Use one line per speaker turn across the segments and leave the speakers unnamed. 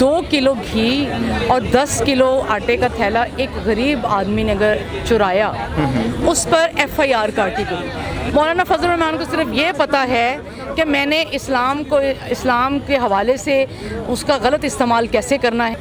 2 kilo घी और 10 kilo आटे का थैला एक गरीब आदमी ने अगर चुराया, उस पर FIR काटी गई। मौलाना फजल रहमान को सिर्फ ये पता है कि मैंने इस्लाम के हवाले से उसका गलत इस्तेमाल कैसे करना है।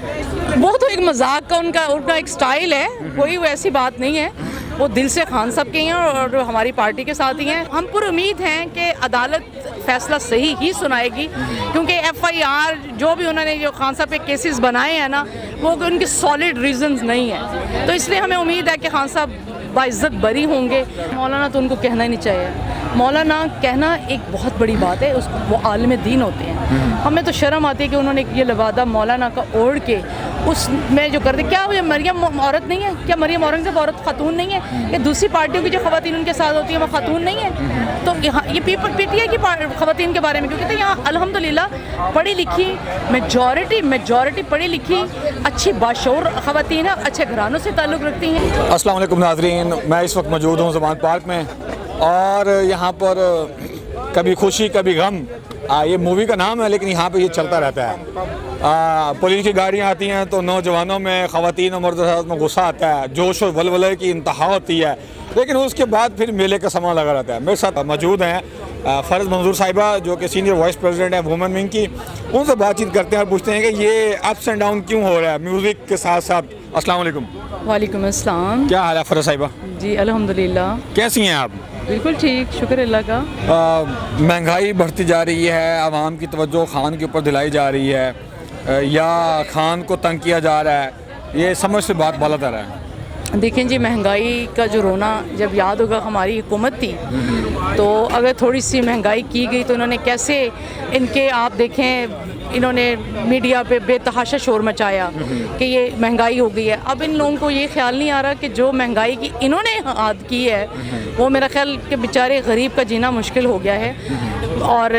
वो तो एक मजाक का उनका एक स्टाइल है, कोई वैसी बात नहीं है। वो दिल से खान साहब के हैं और हमारी पार्टी के साथ ही हैं। हम पर उम्मीद हैं कि अदालत फैसला सही ही सुनाएगी, क्योंकि FIR जो भी उन्होंने जो खान साहब पे केसेस बनाए हैं ना, वो उनके सॉलिड रीजंस नहीं है। तो इसलिए हमें उम्मीद है कि खान साहब बाइज्जत बरी होंगे। मौलाना तो उनको कहना ही नहीं चाहिए। मौलाना कहना एक बहुत बड़ी बात है, उसको वो आलिम दीन होते हैं। हमें तो शर्म आती है कि उन्होंने ये लबादा मौलाना का ओढ़ के उसमें जो करते, क्या ये मरियम औरत नहीं है? क्या मरियम औरंगज़ेब औरत खातून नहीं है? या दूसरी पार्टियों की जो खवातीन उनके साथ होती हैं वो खातून नहीं है? तो यहाँ ये PTI की खवातीन के बारे में क्यों कहते हैं? यहाँ अल्हम्दुलिल्लाह पढ़ी लिखी मेजॉरिटी पढ़ी लिखी अच्छी बाशऊर खवातीन है, अच्छे घरानों से ताल्लुक़ रखती हैं।
अस्सलाम वालेकुम नाज़रीन, मैं इस वक्त मौजूद हूँ ज़मान पार्क में और यहाँ पर कभी खुशी कभी गम, ये मूवी का नाम है, लेकिन यहाँ पे ये चलता रहता है। पुलिस की गाड़ियाँ आती हैं तो नौजवानों में, ख़वातीन और मर्द में गुस्सा आता है, जोश और वलवले की इंतहा होती है, लेकिन उसके बाद फिर मेले का समा लगा रहता है। मेरे साथ मौजूद हैं फ़रज़ मंजूर साहिबा, जो कि सीनियर वाइस प्रेसिडेंट हैं वुमेन विंग की। उनसे बातचीत करते हैं और पूछते हैं कि ये अप्स एंड डाउन क्यों हो रहा है म्यूज़िक के साथ साथ। अस्सलाम वालेकुम।
वालेकुम अस्सलाम।
क्या हाल है फ़रज़ साहिबा?
जी अल्हम्दुलिल्लाह।
कैसी हैं आप?
बिल्कुल ठीक, शुक्र अल्लाह का।
महंगाई बढ़ती जा रही है, आवाम की तवज्जो खान के ऊपर दिलाई जा रही है या खान को तंग किया जा रहा है, ये समझ से बात बाला तर है।
देखें जी, महंगाई का जो रोना जब याद होगा हमारी हुकूमत थी, तो अगर थोड़ी सी महंगाई की गई तो इन्होंने कैसे आप देखें इन्होंने मीडिया पे बेतहाशा शोर मचाया कि ये महंगाई हो गई है। अब इन लोगों को ये ख्याल नहीं आ रहा कि जो महंगाई की इन्होंने आद की है, वो मेरा ख्याल कि बेचारे गरीब का जीना मुश्किल हो गया है और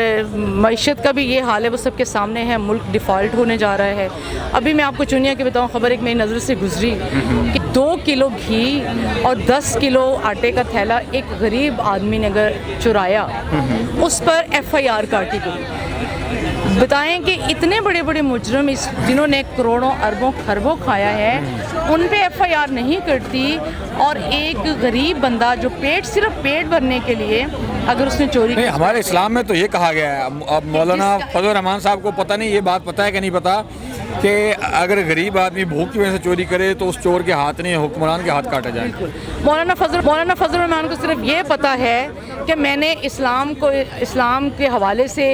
मईशत का भी ये हाल है, वो सबके सामने है। मुल्क डिफ़ॉल्ट होने जा रहा है। अभी मैं आपको चुनिया की बताऊँ खबर, एक मेरी नज़र से गुजरी कि 2 किलो घी और 10 किलो आटे का थैला एक गरीब आदमी ने अगर चुराया, उस पर FIR काटी गई। बताएं कि इतने बड़े बड़े मुजरम जिन्होंने करोड़ों अरबों खरबों खाया है, उन पे FIR नहीं करती, और एक गरीब बंदा जो सिर्फ पेट भरने के लिए अगर उसने चोरी की।
हमारे इस्लाम में तो ये कहा गया है, अब मौलाना फजल रहमान साहब को पता नहीं ये बात पता है कि नहीं पता, कि अगर गरीब आदमी भूख की वजह से चोरी करे तो उस चोर के हाथ नहीं, हुक्मरान के हाथ काटा जाए।
मौलाना फजल रहमान को सिर्फ ये पता है कि मैंने इस्लाम के हवाले से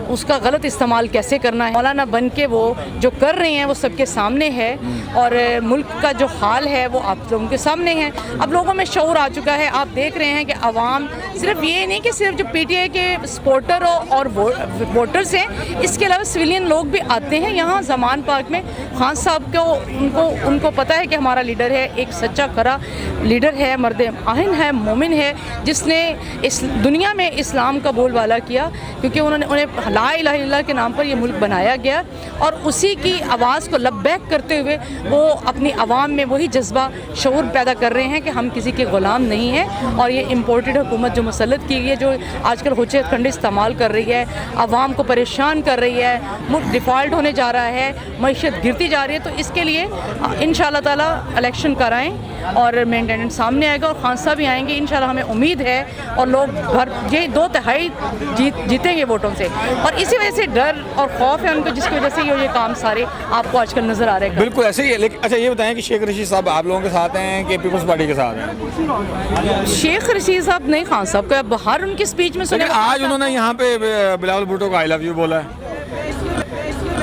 उसका गलत इस्तेमाल कैसे करना है। मौलाना बन के वो जो कर रहे हैं वो सबके सामने है, और मुल्क का जो हाल है वो आप लोगों के सामने है। अब लोगों में शऊर आ चुका है। आप देख रहे हैं कि आवाम सिर्फ ये नहीं कि सिर्फ जो PTI के सपोर्टर और वोटर्स हैं, इसके अलावा सिविलियन लोग भी आते हैं यहाँ ज़मान पार्क में। खान साहब को उनको पता है कि हमारा लीडर है, एक सच्चा खरा लीडर है, मर्द आहिन है, मोमिन है, जिसने इस दुनिया में इस्लाम का बोलबाला किया, क्योंकि उन्हें ला इलाहा इल्लल्लाह के नाम पर ये मुल्क बनाया गया, और उसी की आवाज़ को लब्बैक करते हुए वो अपनी आवाम में वही जज्बा शऊर पैदा कर रहे हैं कि हम किसी के ग़ुलाम नहीं हैं। और ये इम्पोर्टेड हुकूमत जो मुसल्लत की गई है, जो आजकल हुज्जत खंड इस्तेमाल कर रही है, आवाम को परेशान कर रही है, मुल्क डिफ़ॉल्ट होने जा रहा है, मईशत गिरती जा रही है, तो इसके लिए इंशाअल्लाह ताला इलेक्शन कराएं और मेंटेनेंस सामने आएगा और खान साहब भी आएंगे इंशाअल्लाह, हमें उम्मीद है। और लोग ये 2/3 जीतेंगे वोटों से, और इसी वजह से डर और खौफ है उनको, जिसकी वजह से ये काम सारे आपको आजकल नज़र आ रहे हैं।
बिल्कुल ऐसे ही है। लेकिन अच्छा ये बताएं कि शेख रशीद साहब आप लोगों के साथ हैं कि पीपल्स पार्टी के साथ हैं?
शेख रशीद साहब नहीं, खान साहब को अब हर उनकी स्पीच में सुने।
आज उन्होंने यहाँ पे बिलावल भुट्टो को आई लव यू बोला है।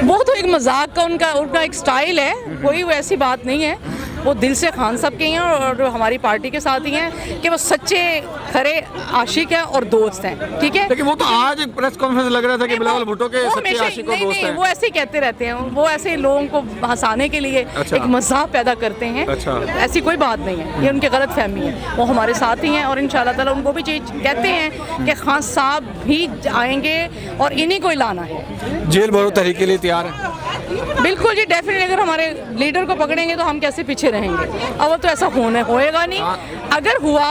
वो तो एक मजाक का उनका एक स्टाइल है, कोई वैसी बात नहीं है। वो दिल से खान साहब के हैं और हमारी पार्टी के साथ ही हैं कि वो सच्चे खरे आशिक हैं और दोस्त हैं, ठीक है।
लेकिन वो तो आज एक प्रेस कॉन्फ्रेंस लग रहा था कि बिलावल भुट्टो के सच्चे आशिक और दोस्त हैं।
वो ऐसे ही कहते रहते हैं, वो ऐसे लोगों को हंसाने के लिए एक मज़ाक पैदा करते हैं। ऐसी कोई बात नहीं है, ये उनकी गलत फहमी है। वो हमारे साथ ही हैं और इंशाअल्लाह ताला उनको भी चीज़ कहते हैं कि खान साहब भी आएंगे और इन्हीं को ही लाना है।
जेल भरो तहरीक के लिए तैयार है?
बिल्कुल जी, डेफिनेटली। अगर हमारे लीडर को पकड़ेंगे तो हम कैसे पीछे रहेंगे। अब तो ऐसा होएगा नहीं। अगर हुआ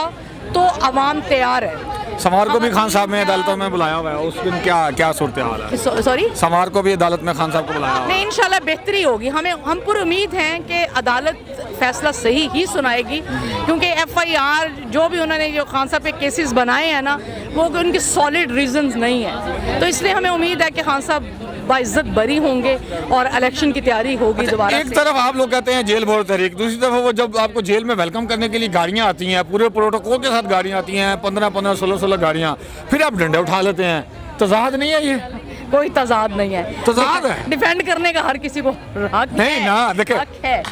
तो अवाम तैयार है,
سمار کو بھی خان صاحب نے عدالتوں میں بلایا ہوا ہے، اس دن کیا صورتحال ہے؟
سوری،
سمار کو بھی عدالت میں خان صاحب کو بلایا ہوا ہے۔
نہیں انشاءاللہ بہتری ہوگی، ہم پر امید ہیں کہ عدالت فیصلہ صحیح ہی سنائے گی، کیونکہ ایف آئی آر جو بھی انہوں نے جو خان صاحب پہ کیسز بنائے ہیں نا، وہ ان کی سالڈ ریزنز نہیں ہیں، تو اس لیے ہمیں امید ہے کہ خان صاحب باعزت بری ہوں گے اور الیکشن کی تیاری ہوگی دوبارہ۔
ایک طرف آپ لوگ کہتے ہیں جیل بھرو تحریک، دوسری طرف وہ جب آپ کو جیل میں ویلکم کرنے کے لیے گاڑیاں آتی ہیں، پورے پروٹوکول کے ساتھ گاڑیاں آتی ہیں، 15 16 گاڑیاں، پھر آپ ڈنڈے اٹھا لیتے ہیں، تضاد نہیں ہے یہ؟
کوئی تضاد نہیں ہے،
تضاد ہے،
ڈیفینڈ کرنے کا ہر کسی کو حق
نہیں نا،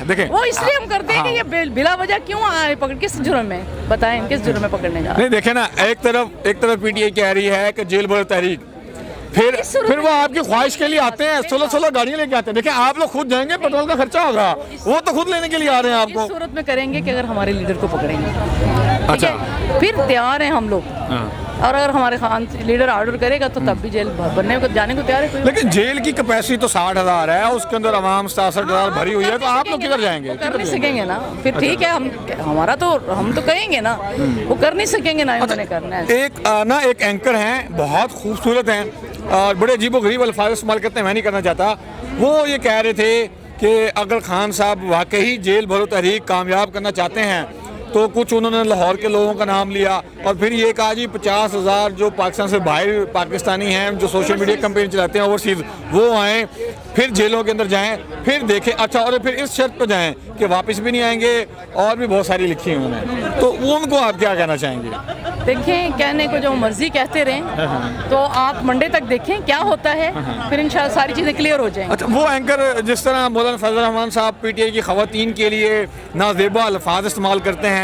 دیکھیں
وہ اس لیے ہم کرتے ہیں کہ یہ بلا وجہ کیوں آئے پکڑ، کس جرم میں بتائیں، کس جرم میں پکڑنے جا رہے ہیں؟
نہیں دیکھیں نا، ایک طرف پی ٹی آئی کہہ رہی ہے کہ جیل بھرو تحریک، پھر وہ آپ کی خواہش کے لیے آتے ہیں، 16 گاڑیاں لے کے آتے ہیں۔ دیکھیں آپ لوگ خود جائیں گے، پیٹرول کا خرچہ ہوگا، وہ تو خود لینے کے لیے آ رہے ہیں آپ کو۔
اس صورت میں کریں گے کہ اگر ہمارے لیڈر کو پکڑیں گے، ٹھیک ہے، پھر تیار ہیں ہم لوگ، اور اگر ہمارے خان لیڈر آرڈر کرے گا تو تب بھی جیل بھرنے کو جانے کو تیار ہے۔
لیکن جیل کی کیپیسٹی تو 60,000 ہے، اس کے اندر عوام 67,000 بھری ہوئی ہے، تو آپ لوگ کدھر جائیں گے؟
کر نہیں سکیں گے نا، پھر ٹھیک ہے، ہم تو کہیں گے نا، وہ کر نہیں سکیں گے نا، انہوں نے کرنا ہے۔
ایک اینکر ہیں، بہت خوبصورت ہیں اور بڑے عجیب و غریب الفاظ استعمال کرتے ہیں، میں نہیں کرنا چاہتا، وہ یہ کہہ رہے تھے کہ اگر خان صاحب واقعی جیل بھرو تحریک کامیاب کرنا چاہتے ہیں تو کچھ انہوں نے لاہور کے لوگوں کا نام لیا اور پھر یہ کہا جی 50,000 جو پاکستان سے باہر پاکستانی ہیں جو سوشل میڈیا کمپین چلاتے ہیں اوورسیز، وہ آئیں، پھر جیلوں کے اندر جائیں، پھر دیکھیں، اچھا، اور پھر اس شرط پہ جائیں کہ واپس بھی نہیں آئیں گے، اور بھی بہت ساری لکھی ہیں انہوں نے، تو ان کو آپ کیا کہنا چاہیں گے؟
دیکھیں، کہنے کو جو مرضی کہتے رہیں، تو آپ منڈے تک دیکھیں کیا ہوتا ہے، پھر انشاءاللہ ساری چیزیں کلیئر ہو جائیں گی۔
اچھا، وہ اینکر جس طرح مولانا فضل الرحمان صاحب پی ٹی آئی کی خواتین کے لیے نازیبا الفاظ استعمال کرتے ہیں،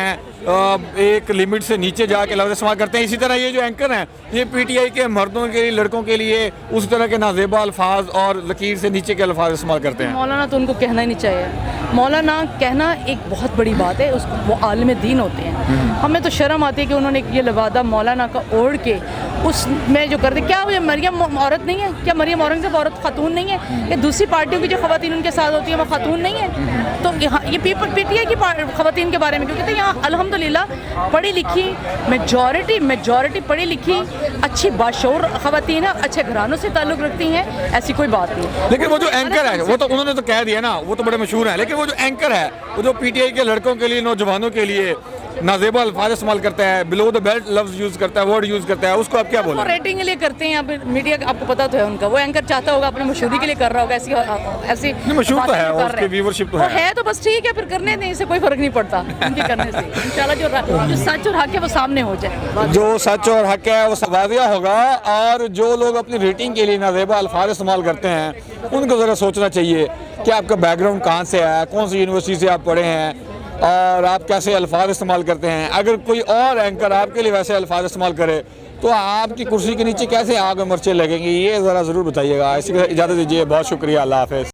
ایک لمٹ سے نیچے جا کے لفظ استعمال کرتے ہیں، اسی طرح یہ جو اینکر ہیں یہ پی ٹی آئی کے مردوں کے لیے، لڑکوں کے لیے اس طرح کے نازیبا الفاظ اور لکیر سے نیچے کے الفاظ استعمال کرتے ہیں۔
مولانا تو ان کو کہنا ہی نہیں چاہیے، مولانا کہنا ایک بہت بڑی بات ہے، وہ عالم دین ہوتے ہیں، ہمیں تو شرم آتی ہے کہ انہوں نے یہ لبادہ مولانا کا اوڑھ کے اس میں جو کرتے، کیا وہ مریم عورت نہیں ہے؟ کیا مریم اورنگزیب عورت خاتون نہیں ہے؟ یا دوسری پارٹیوں کی جو خواتین ان کے ساتھ ہوتی ہیں وہ خاتون نہیں ہے؟ تو یہ پی ٹی آئی کی خواتین کے بارے میں کیوں کہتے ہیں؟ یہاں الحمدللہ پڑھی لکھی میجورٹی پڑھی لکھی اچھی باشعور خواتین ہیں، اچھے گھرانوں سے تعلق رکھتی ہیں، ایسی کوئی بات نہیں۔
لیکن وہ جو اینکر ہے، وہ تو انہوں نے تو کہہ دیا نا، وہ تو بڑے مشہور ہیں، لیکن وہ جو اینکر ہے، وہ جو پی ٹی آئی کے لڑکوں کے لیے، نوجوانوں کے لیے نازیبا الفاظ استعمال کرتا ہے، بلو دا بیلٹ لفظ یوز کرتا ہے، ورڈ یوز کرتا ہے، اس کو آپ کیا بولیں؟
وہ ریٹنگ کے لیے کرتے ہیں، اب میڈیا آپ کو پتا تو ہے ان کا، وہ اینکر چاہتا ہوگا اپنے مشہوری کے لیے کر رہا ہوگا، ایسی
مشہور تو ہے، اس کی ویورشپ تو
ہے، تو بس ٹھیک ہے، پھر کرنے دیں، اسے کوئی فرق نہیں پڑتا ان کے کرنے سے، انشاءاللہ جو سچ اور حق ہے وہ سامنے ہو جائے،
جو سچ اور حق ہے وہ واضح ہوگا، اور جو لوگ اپنی ریٹنگ کے لیے نازیبا الفاظ استعمال کرتے ہیں ان کو ذرا سوچنا چاہیے کہ آپ کا بیک گراؤنڈ کہاں سے ہے، کون سی یونیورسٹی سے آپ پڑھے ہیں، اور آپ کیسے الفاظ استعمال کرتے ہیں۔ اگر کوئی اور اینکر آپ کے لیے ویسے الفاظ استعمال کرے تو آپ کی کرسی کے نیچے کیسے آگ و مرچیں لگیں گی، یہ ذرا ضرور بتائیے گا۔ اسی کے اجازت دیجیے، بہت شکریہ، اللہ حافظ۔